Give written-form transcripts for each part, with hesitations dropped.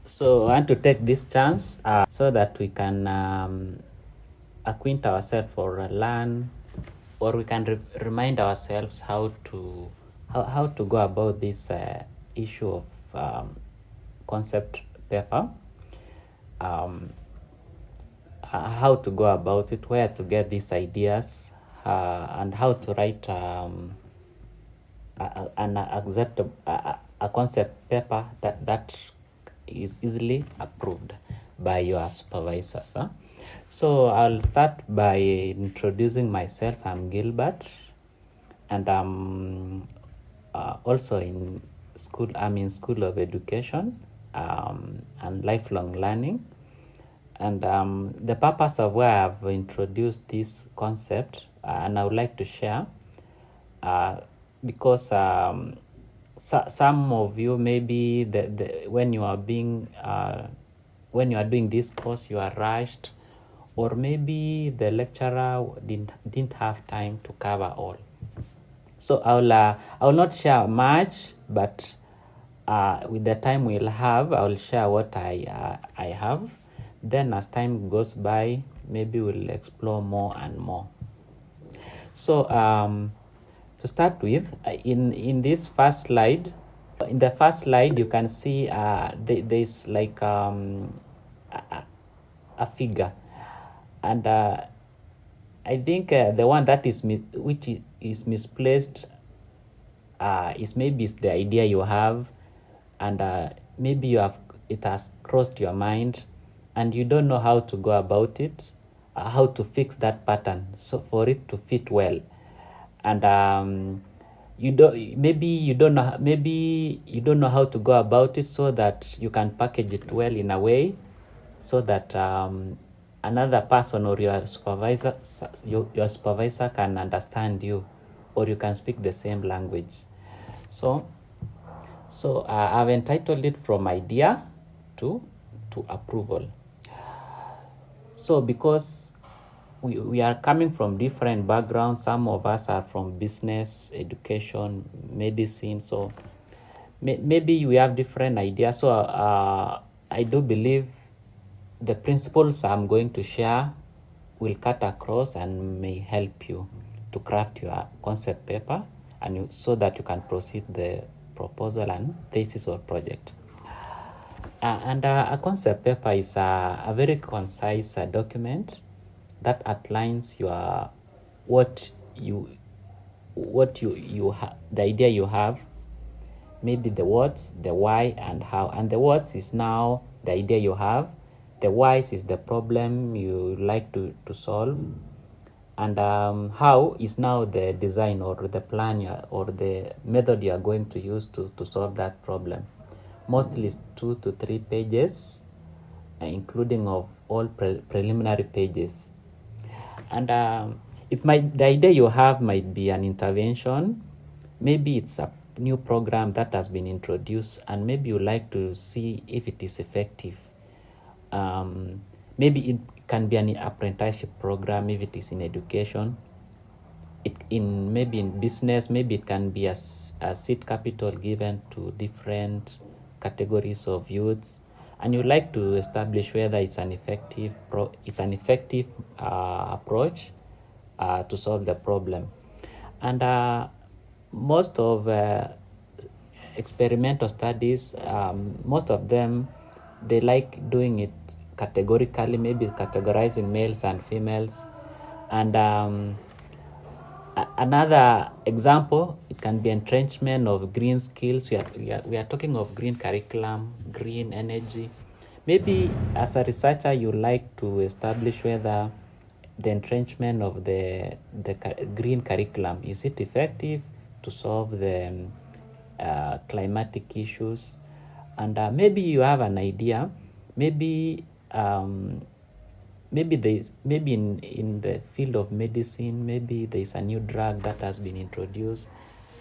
So I want to take this chance so that we can acquaint ourselves or learn, or we can remind ourselves how to go about this issue of concept paper, um, how to go about it, where to get these ideas, and how to write an acceptable a concept paper that is easily approved by your supervisors. So I'll start by introducing myself. I'm Gilbert, and I'm also in school. I'm in School of Education and Lifelong Learning. And the purpose of why I've introduced this concept, and I would like to share, because some of you, maybe when you are when you are doing this course, you are rushed, or maybe the lecturer didn't have time to cover all. So I will not share much, but with the time we'll have, I will share what I have. Then as time goes by, maybe we'll explore more and more. So to start with, in this first slide, in the first slide, you can see there's like a figure, and I think the one that is which is misplaced is maybe it's the idea you have, and maybe it has crossed your mind, and you don't know how to go about it, how to fix that pattern so for it to fit well. And you don't know how to go about it so that you can package it well in a way so that another person or your supervisor can understand you, or you can speak the same language. So I've entitled it From Idea to Approval. So because we are coming from different backgrounds, some of us are from business, education, medicine, so maybe we have different ideas. So I do believe the principles I'm going to share will cut across and may help you to craft your concept paper, and so that you can proceed the proposal and thesis or project. And a concept paper is a very concise document that outlines your the idea you have, maybe the what's, the why, and how. And the what's is now the idea you have, the why is the problem you like to solve, and how is now the design or the plan or the method you are going to use to solve that problem. Mostly 2 to 3 pages, including of all preliminary pages. And the idea you have might be an intervention, maybe it's a new program that has been introduced, and maybe you like to see if it is effective. Maybe it can be an apprenticeship program if it is in education. Maybe in business, maybe it can be a seed capital given to different categories of youths, and you like to establish whether it's an effective approach to solve the problem. And most of experimental studies, most of them, they like doing it categorically, maybe categorizing males and females. And another example, it can be entrenchment of green skills. We are talking of green curriculum, green energy. Maybe as a researcher, you like to establish whether the entrenchment of the green curriculum, is it effective to solve the climatic issues. And maybe you have an idea, maybe in the field of medicine, maybe there is a new drug that has been introduced.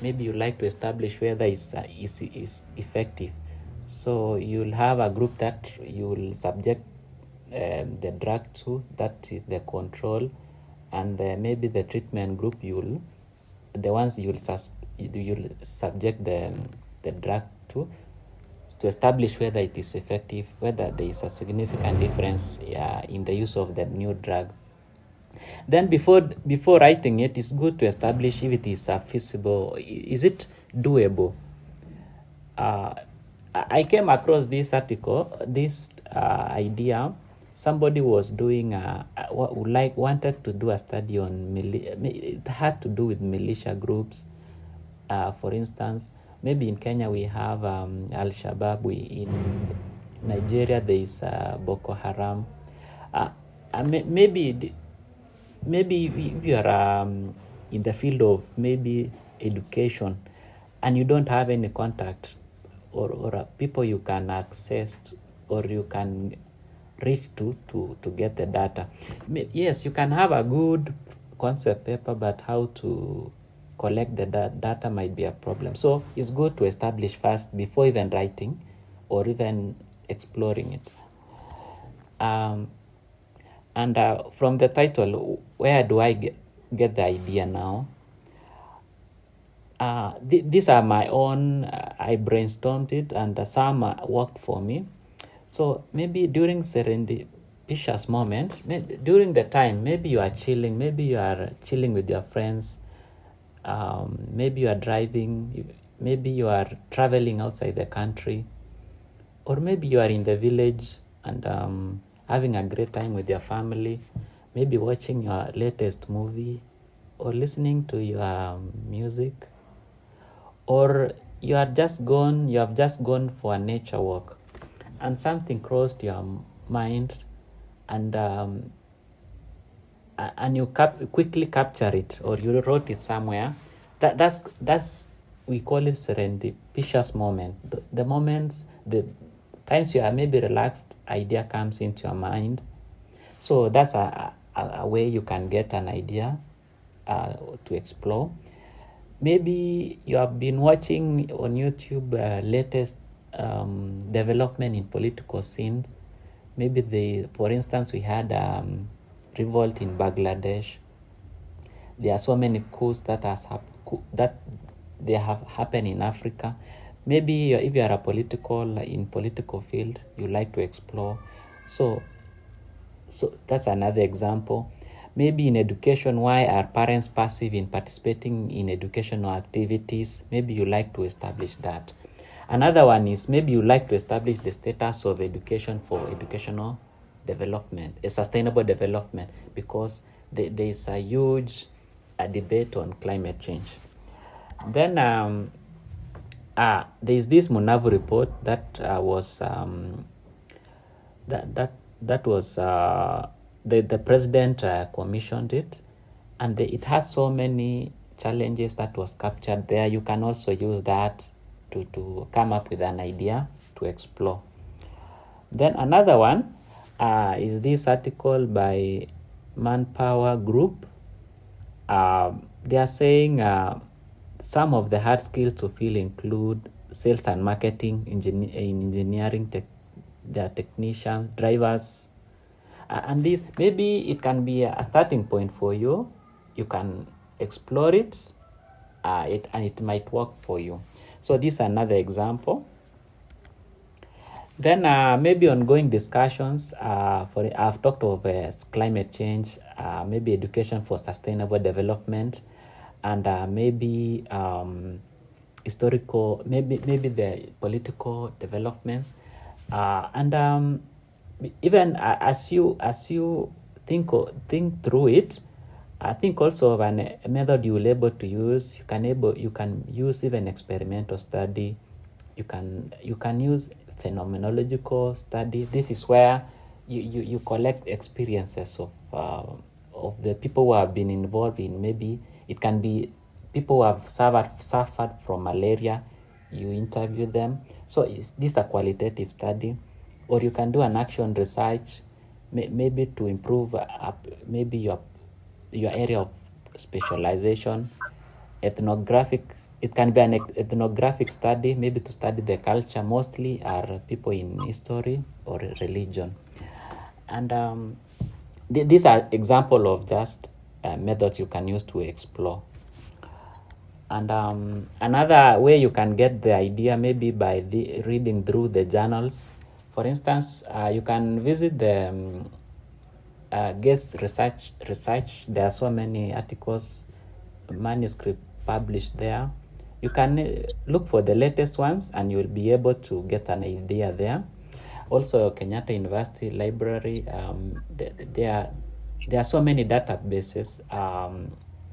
Maybe you like to establish whether it's is effective. So you'll have a group that you will subject the drug to, that is the control, and maybe the treatment group, you'll subject the drug to to establish whether it is effective, whether there is a significant difference in the use of the new drug. Then before writing it, it's good to establish if it is feasible, is it doable. I came across this article, this idea. Somebody was doing wanted to do a study on it had to do with militia groups. For instance, maybe in Kenya we have Al-Shabaab, in Nigeria there is Boko Haram. Maybe if you are in the field of maybe education and you don't have any contact or people you can access or you can reach to get the data. Yes, you can have a good concept paper, but how to collect the data might be a problem. So it's good to establish first before even writing or even exploring it. And from the title, where do I get the idea now? These are my own, I brainstormed it, and some worked for me. So maybe during serendipitous moment, during the time, maybe you are chilling with your friends, maybe you are driving, maybe you are traveling outside the country, or maybe you are in the village and having a great time with your family, maybe watching your latest movie or listening to your music, or you have just gone for a nature walk and something crossed your mind, and you quickly capture it, or you wrote it somewhere. That's we call it serendipitous moment. The moments, the times you are maybe relaxed, idea comes into your mind. So that's a way you can get an idea to explore. Maybe you have been watching on YouTube latest development in political scenes. Maybe for instance, we had revolt in Bangladesh. There are so many coups that they have happened in Africa. Maybe if you are in political field, you like to explore. So that's another example. Maybe in education, why are parents passive in participating in educational activities? Maybe you like to establish that. Another one is maybe you like to establish the status of education for educational development, a sustainable development, because there is a huge debate on climate change. Then there is this Munavu report that was the president commissioned it, and it has so many challenges that was captured there. You can also use that to come up with an idea to explore. Then another one is this article by Manpower Group. They are saying some of the hard skills to fill include sales and marketing, engineering, the technicians, drivers, and this maybe it can be a starting point for you. You can explore it, and it might work for you. So this is another example. Then maybe ongoing discussions I've talked of climate change, maybe education for sustainable development, and maybe historical, maybe the political developments, and even as you think through it, I think also of a method you will able to use. You can use even experimental study. You can use phenomenological study. This is where you collect experiences of the people who have been involved in. Maybe it can be people who have suffered from malaria. You interview them. So this is a qualitative study. Or you can do an action research, maybe to improve maybe your area of specialization. Ethnographic, it can be an ethnographic study, maybe to study the culture. Mostly are people in history or religion. And these are example of just methods you can use to explore. And another way you can get the idea, maybe by reading through the journals. For instance, you can visit the Gates research. There are so many articles, manuscript published there. You can look for the latest ones and you will be able to get an idea there. Also, Kenyatta University Library, there are so many databases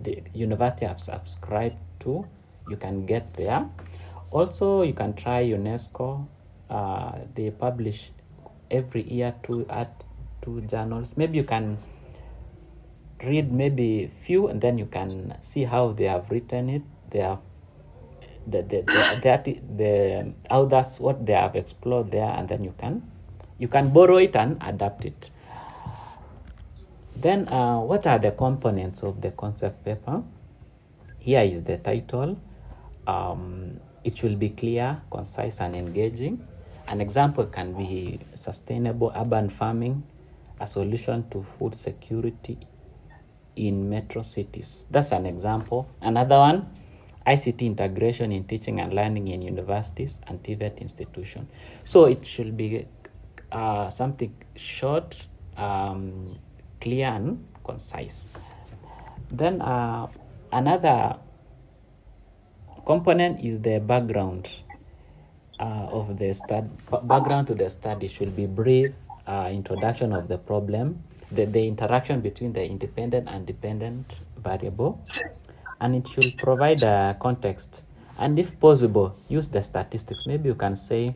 the university have subscribed to. You can get there. Also, you can try UNESCO. They publish every year two journals. Maybe you can read maybe few and then you can see how they have written it. They have the others, what they have explored there, and then you can borrow it and adapt it. Then what are the components of the concept paper? Here is the title. It should be clear, concise, and engaging. An example can be sustainable urban farming, a solution to food security in metro cities. That's an example. Another one, ICT integration in teaching and learning in universities and TVET institutions. So it should be something short, clear, and concise. Then another component is the background of the study. Background to the study should be brief, introduction of the problem, the interaction between the independent and dependent variable, and it should provide a context. And if possible, use the statistics. Maybe you can say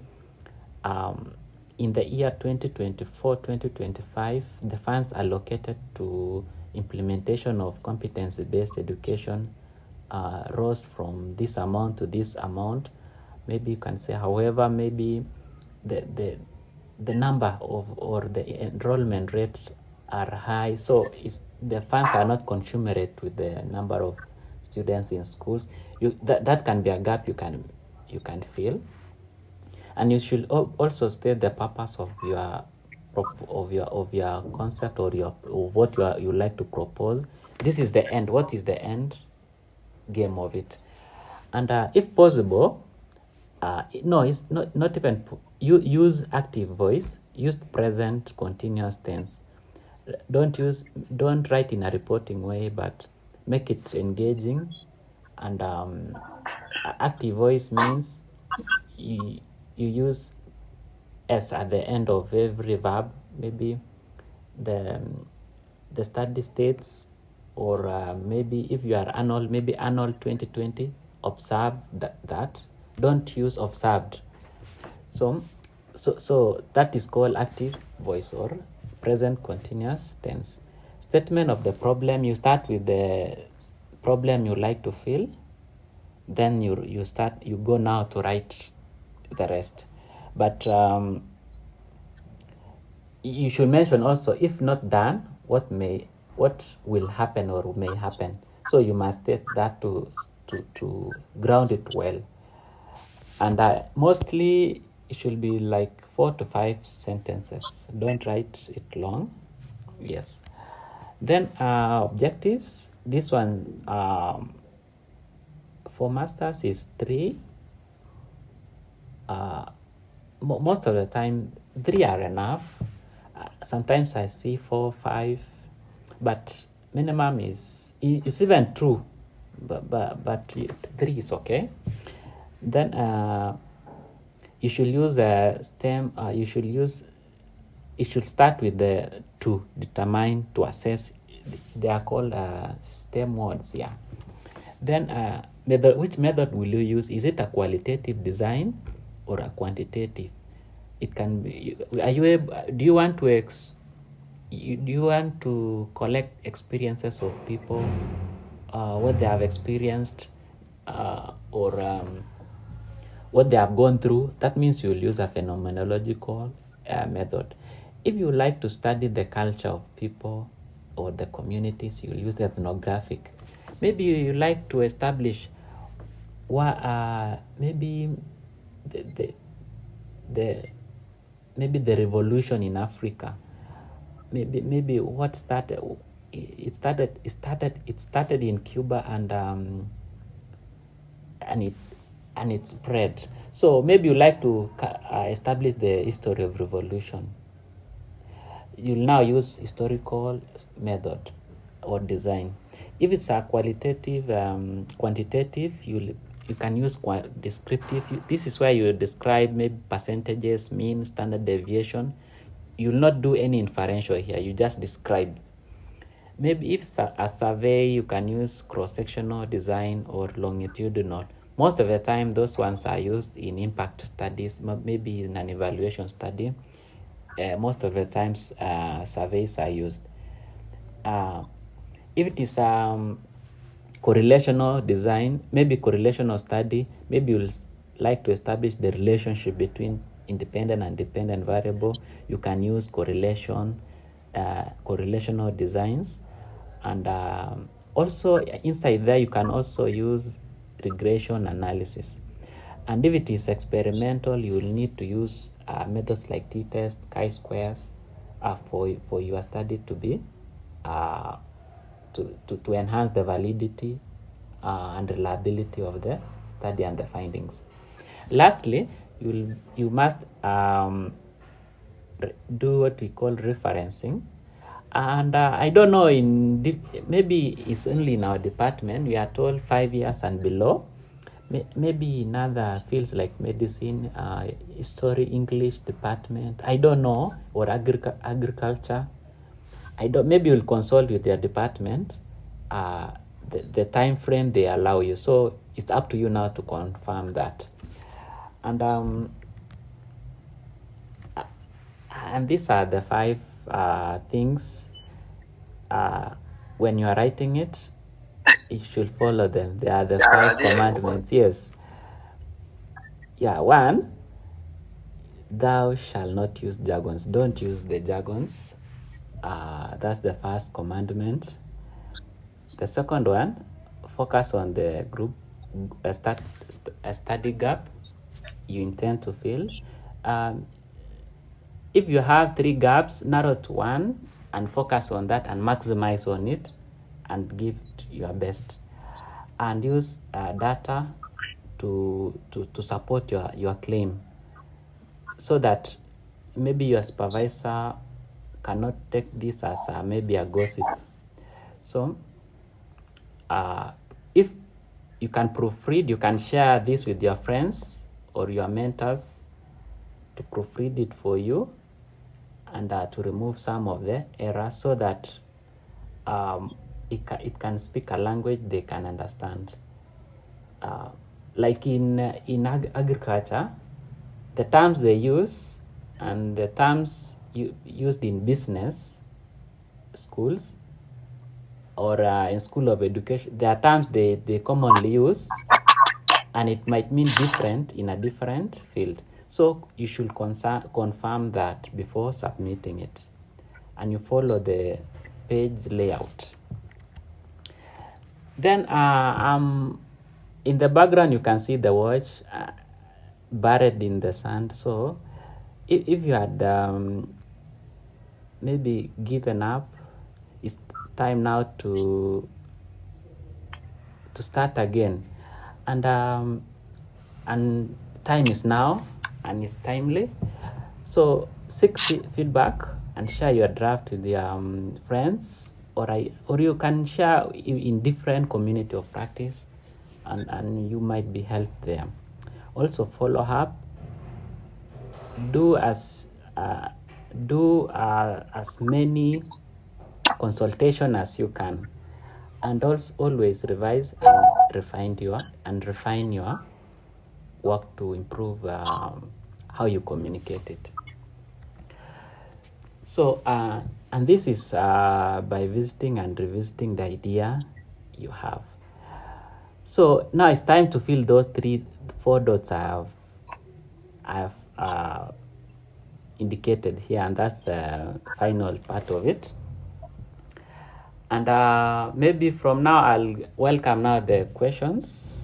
in the year 2024-2025, the funds allocated to implementation of competency-based education rose from this amount to this amount. Maybe you can say, however, maybe the number of or the enrollment rates are high, so the funds are not commensurate with the number of students in schools. That can be a gap you can fill. And you should also state the purpose of your concept or what you like to propose. This is the end. What is the end game of it? And if possible, no, it's not even. You use active voice. Use present continuous tense. Don't write in a reporting way, but make it engaging. And active voice means you use s at the end of every verb. Maybe the study states, or maybe if you are annual, maybe annual 2020, observe that. Don't use observed. So that is called active voice or present continuous tense. Statement of the problem, you start with the problem you like to fill, then you go now to write the rest. But you should mention also, if not done, what will happen or may happen. So you must state that to ground it well. And mostly it should be like 4 to 5 sentences. Don't write it long. Yes. Then objectives. This one for masters is 3. Most of the time 3 are enough. Sometimes I see 4, 5, but minimum is even 2, but 3 is okay. Then you should use a STEM. It should start with the to determine, to assess. They are called STEM words. Yeah. Then which method will you use? Is it a qualitative design or a quantitative? It can be. Are you able? Do you want to collect experiences of people, what they have experienced, or what they have gone through? That means you'll use a phenomenological method. If you like to study the culture of people or the communities, you'll use the ethnographic. Maybe you like to establish what maybe the revolution in Africa. Maybe what started. It started in Cuba, and and it spread. So maybe you like to establish the history of revolution. You'll now use historical method or design. If it's a qualitative, quantitative, you can use descriptive. This is where you describe maybe percentages, mean, standard deviation. You'll not do any inferential here. You just describe. Maybe if it's a survey, you can use cross-sectional design or longitudinal. Most of the time, those ones are used in impact studies, maybe in an evaluation study. Most of the times, surveys are used. If it is correlational design, maybe correlational study, maybe you'll like to establish the relationship between independent and dependent variable. You can use correlational designs, and also inside there you can also use regression analysis. And if it is experimental, you will need to use methods like t-test, chi-squares for your study to be to enhance the validity and reliability of the study and the findings. Lastly, you must do what we call referencing. And I don't know, maybe it's only in our department, we are told 5 years and below. Maybe in other fields like medicine, history, English department, I don't know, or agriculture. Maybe you'll consult with your department the time frame they allow you. So it's up to you now to confirm that. And these are the 5 things. When you are writing it, you should follow them. They are the 5 commandments. Yes. Yeah. 1, thou shalt not use jargons. Don't use the jargons. That's the first commandment. The second one, focus on the group, a study gap you intend to fill. If you have 3 gaps, narrow to 1 and focus on that and maximize on it and give your best. And use data to support your claim, so that maybe your supervisor cannot take this as maybe a gossip. So if you can proofread, you can share this with your friends or your mentors to proofread it for you, and to remove some of the errors, so that it can speak a language they can understand. Like in agriculture, the terms they use and the terms used in business schools or in school of education, there are terms they commonly use, and it might mean different in a different field. So you should confirm that before submitting it, and you follow the page layout. Then in the background you can see the watch buried in the sand. So if you had maybe given up, it's time now to start again. And time is now, and it's timely. So seek feedback and share your draft with your friends, or you can share in different community of practice, and you might be helped there. Also follow up. Do as many consultation as you can, and also always revise and refine your work to improve how you communicate it. So and this is by visiting and revisiting the idea you have. So now it's time to fill those 4 dots I have indicated here, and that's the final part of it. And maybe from now I'll welcome now the questions.